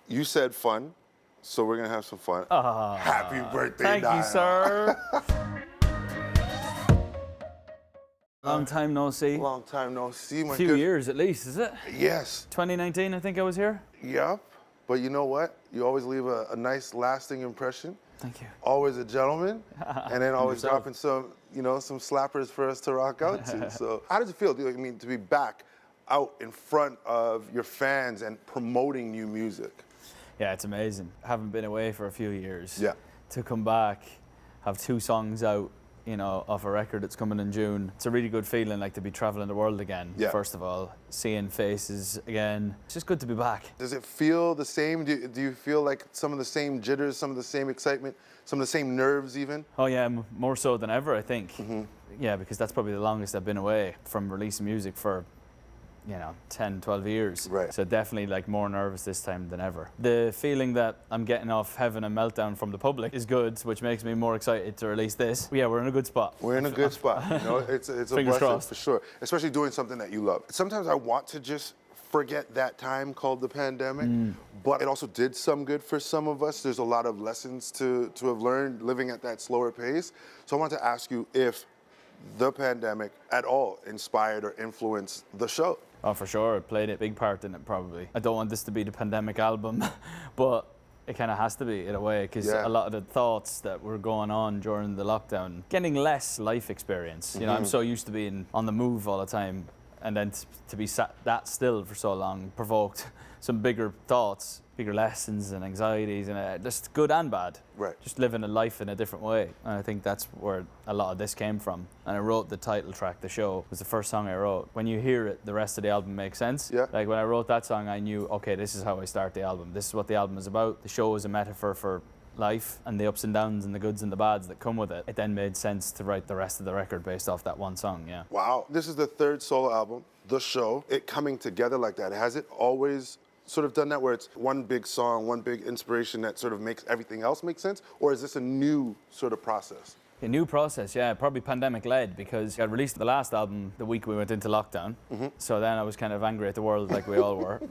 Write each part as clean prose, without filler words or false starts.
You said fun, so we're gonna have some fun. Happy birthday, Thank Niall. you, sir. Long time no see. Long time no see, my A few good. years at least, is it? Yes. 2019, I think I was here. Yep. But you know what? You always leave a nice, lasting impression. Thank you. Always a gentleman, and then always yourself. dropping some slappers for us to rock out to. So, how does it feel? To be back out in front of your fans and promoting new music? Yeah, it's amazing. I haven't been away for a few years. Yeah. To come back, have 2 songs out, off a record that's coming in June. It's a really good feeling, like to be traveling the world again. Yeah. First of all, seeing faces again. It's just good to be back. Does it feel the same? Do you feel like some of the same jitters, some of the same excitement, some of the same nerves even? Oh yeah, more so than ever, I think. Yeah, because that's probably the longest I've been away from releasing music for 10, 12 years. Right. So definitely like more nervous this time than ever. The feeling that I'm getting off Heaven and Meltdown from the public is good, which makes me more excited to release this. But yeah, we're in a good spot. We're in a good spot. It's a blessing crossed. for sure, especially doing something that you love. Sometimes I want to just forget that time called the pandemic, but it also did some good for some of us. There's a lot of lessons to have learned living at that slower pace. So I want to ask you if the pandemic at all inspired or influenced the show. Oh, for sure. It played a big part in it, probably. I don't want this to be the pandemic album, but it kind of has to be in a way, because a lot of the thoughts that were going on during the lockdown, getting less life experience. I'm so used to being on the move all the time, and then to be sat that still for so long provoked some bigger thoughts, bigger lessons and anxieties, and just good and bad. Right. Just living a life in a different way. And I think that's where a lot of this came from. And I wrote the title track, The Show, was the first song I wrote. When you hear it, the rest of the album makes sense. Yeah. Like when I wrote that song, I knew, okay, this is how I start the album. This is what the album is about. The show is a metaphor for life and the ups and downs and the goods and the bads that come with it. It then made sense to write the rest of the record based off that one song, yeah. Wow. This is the 3rd solo album, The Show. It coming together like that, has it always sort of done that where it's one big song, one big inspiration that sort of makes everything else make sense? Or is this a new sort of process? A new process, yeah, probably pandemic-led, because I released the last album the week we went into lockdown. So then I was kind of angry at the world like we all were.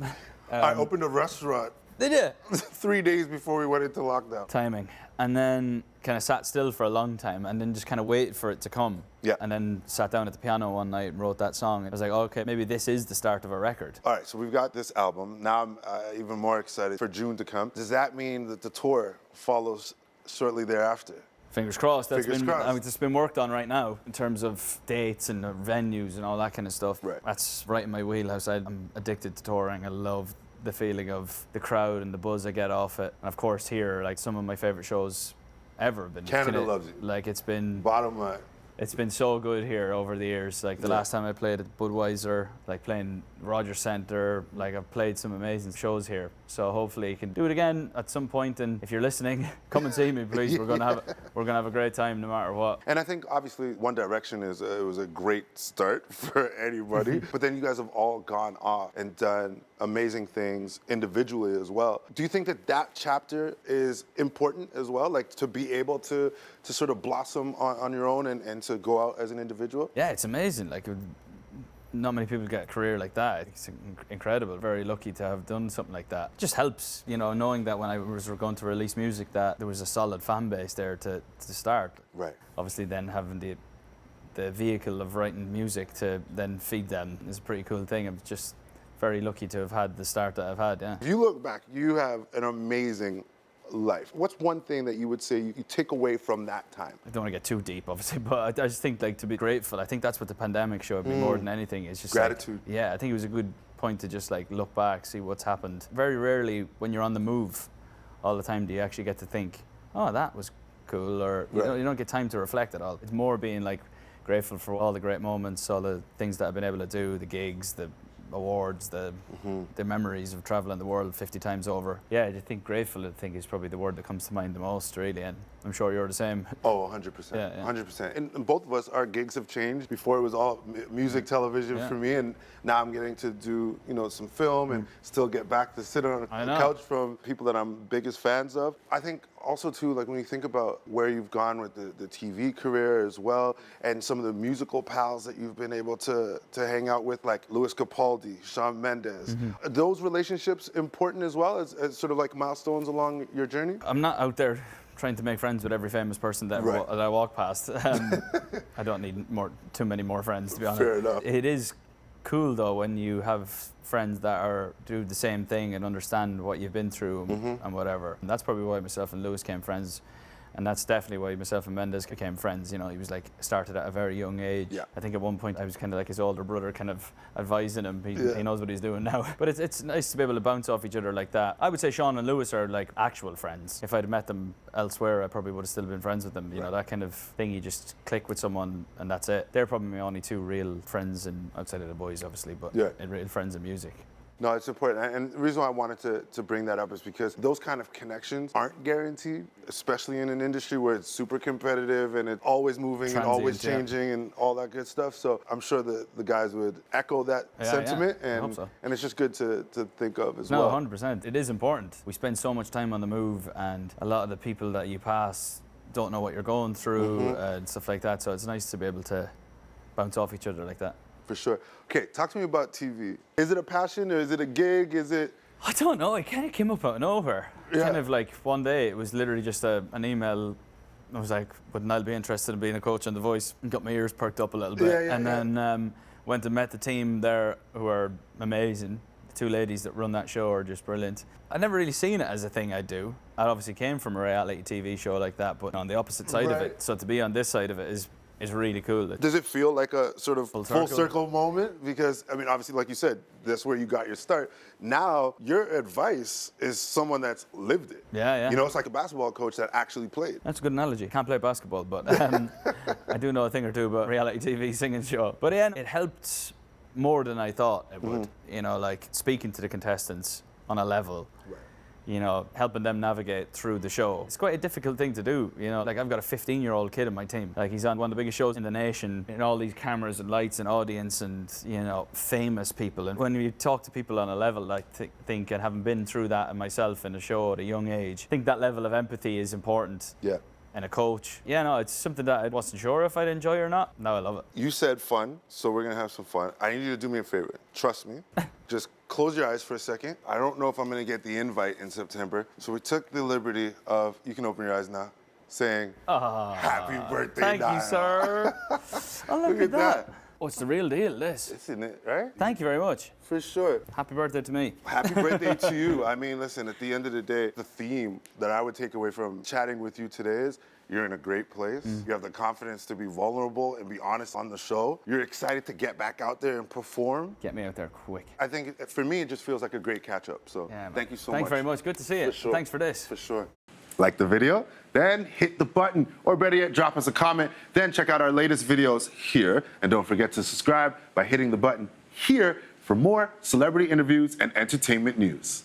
I opened a restaurant Did you? 3 days before we went into lockdown. Timing. And then kind of sat still for a long time and then just kind of waited for it to come. Yeah. And then sat down at the piano one night and wrote that song. I was like, oh, okay, maybe this is the start of a record. All right, so we've got this album. Now I'm even more excited for June to come. Does that mean that the tour follows shortly thereafter? Fingers crossed. Fingers crossed. It's been worked on right now in terms of dates and venues and all that kind of stuff. Right. That's right in my wheelhouse. I'm addicted to touring. I love the feeling of the crowd and the buzz I get off it. And of course here, like some of my favorite shows ever have been. Canada loves you. Like it's been Bottom line. It's been so good here over the years. Like the last time I played at Budweiser, like playing Rogers Centre, like I've played some amazing shows here. So hopefully you can do it again at some point. And if you're listening, come and see me, please. We're gonna have a great time no matter what. And I think obviously One Direction it was a great start for anybody. But then you guys have all gone off and done amazing things individually as well. Do you think that chapter is important as well? Like to be able to sort of blossom on your own and to go out as an individual? Yeah, it's amazing. Like not many people get a career like that. It's incredible. Very lucky to have done something like that. It just helps, knowing that when I was going to release music that there was a solid fan base there to start. Right. Obviously then having the vehicle of writing music to then feed them is a pretty cool thing. I'm just very lucky to have had the start that I've had, yeah. If you look back, you have an amazing life. What's one thing that you would say you take away from that time? I don't want to get too deep, obviously, but I just think to be grateful. I think that's what the pandemic showed me more than anything. Is just gratitude. I think it was a good point to just look back, see what's happened. Very rarely when you're on the move all the time do you actually get to think, oh, that was cool, or you don't get time to reflect at all. It's more being grateful for all the great moments, all the things that I've been able to do, the gigs, the awards, the memories of traveling the world 50 times over. Yeah, I think grateful, I think, is probably the word that comes to mind the most, really, and I'm sure you're the same. Oh, 100%. Yeah. 100%. And both of us, our gigs have changed. Before it was all music, television for me, and now I'm getting to do, some film and still get back to sit on a couch from people that I'm biggest fans of. I think Also, too, like when you think about where you've gone with the TV career as well, and some of the musical pals that you've been able to hang out with, like Lewis Capaldi, Shawn Mendes, are those relationships important as well as sort of like milestones along your journey? I'm not out there trying to make friends with every famous person that, that I walk past. I don't need too many more friends, to be honest. Fair enough. It is cool though when you have friends that do the same thing and understand what you've been through and whatever. And that's probably why myself and Lewis became friends. And that's definitely why myself and Mendes became friends. You know, he was like started at a very young age. Yeah. I think at one point I was kind of like his older brother, kind of advising him. He knows what he's doing now. But it's nice to be able to bounce off each other like that. I would say Shawn and Lewis are like actual friends. If I'd met them elsewhere, I probably would have still been friends with them. You know, that kind of thing. You just click with someone and that's it. They're probably my only two real friends, and outside of the boys, obviously, but real friends in music. No, it's important. And the reason why I wanted to bring that up is because those kind of connections aren't guaranteed, especially in an industry where it's super competitive and it's always moving and always changing and all that good stuff. So I'm sure the guys would echo that sentiment. I hope so. And it's just good to think of as well. No, 100%. It is important. We spend so much time on the move, and a lot of the people that you pass don't know what you're going through and stuff like that. So it's nice to be able to bounce off each other like that. For sure. Okay, talk to me about TV. Is it a passion or is it a gig? Is it? I don't know. It kind of came up out of nowhere. Kind of like one day, it was literally just an email. I was like, would Niall be interested in being a coach on The Voice? And got my ears perked up a little bit. Then went and met the team there who are amazing. The two ladies that run that show are just brilliant. I'd never really seen it as a thing I do. I obviously came from a reality TV show like that, but on the opposite side of it. So to be on this side of it is really cool. Does it feel like a sort of full circle moment? Because, I mean, obviously, like you said, that's where you got your start. Now, your advice is someone that's lived it. Yeah. You know, it's like a basketball coach that actually played. That's a good analogy. Can't play basketball, but I do know a thing or two about reality TV singing show. But yeah, it helped more than I thought it would. You know, like speaking to the contestants on a level. You know, helping them navigate through the show. It's quite a difficult thing to do, you know. Like, I've got a 15-year-old kid in my team. Like, he's on one of the biggest shows in the nation, and all these cameras and lights and audience and, you know, famous people. And when you talk to people on a level, like, think, and having been through that and myself in a show at a young age, I think that level of empathy is important. Yeah. And a coach. Yeah, no, it's something that I wasn't sure if I'd enjoy or not. Now I love it. You said fun, so we're gonna have some fun. I need you to do me a favor. Trust me. Just close your eyes for a second. I don't know if I'm gonna get the invite in September, so we took the liberty of, you can open your eyes now, saying, happy birthday, Thank you, sir. Oh, look at that. Oh, it's the real deal, this. Isn't it, right? Thank you very much. For sure. Happy birthday to me. Happy birthday to you. I mean, listen, at the end of the day, the theme that I would take away from chatting with you today is you're in a great place. You have the confidence to be vulnerable and be honest on the show. You're excited to get back out there and perform. Get me out there quick. I think, for me, it just feels like a great catch-up. So thank you so much. Thanks very much. Good to see you. For sure. Thanks for this. For sure. Like the video? Then hit the button, or better yet, drop us a comment. Then check out our latest videos here. And don't forget to subscribe by hitting the button here for more celebrity interviews and entertainment news.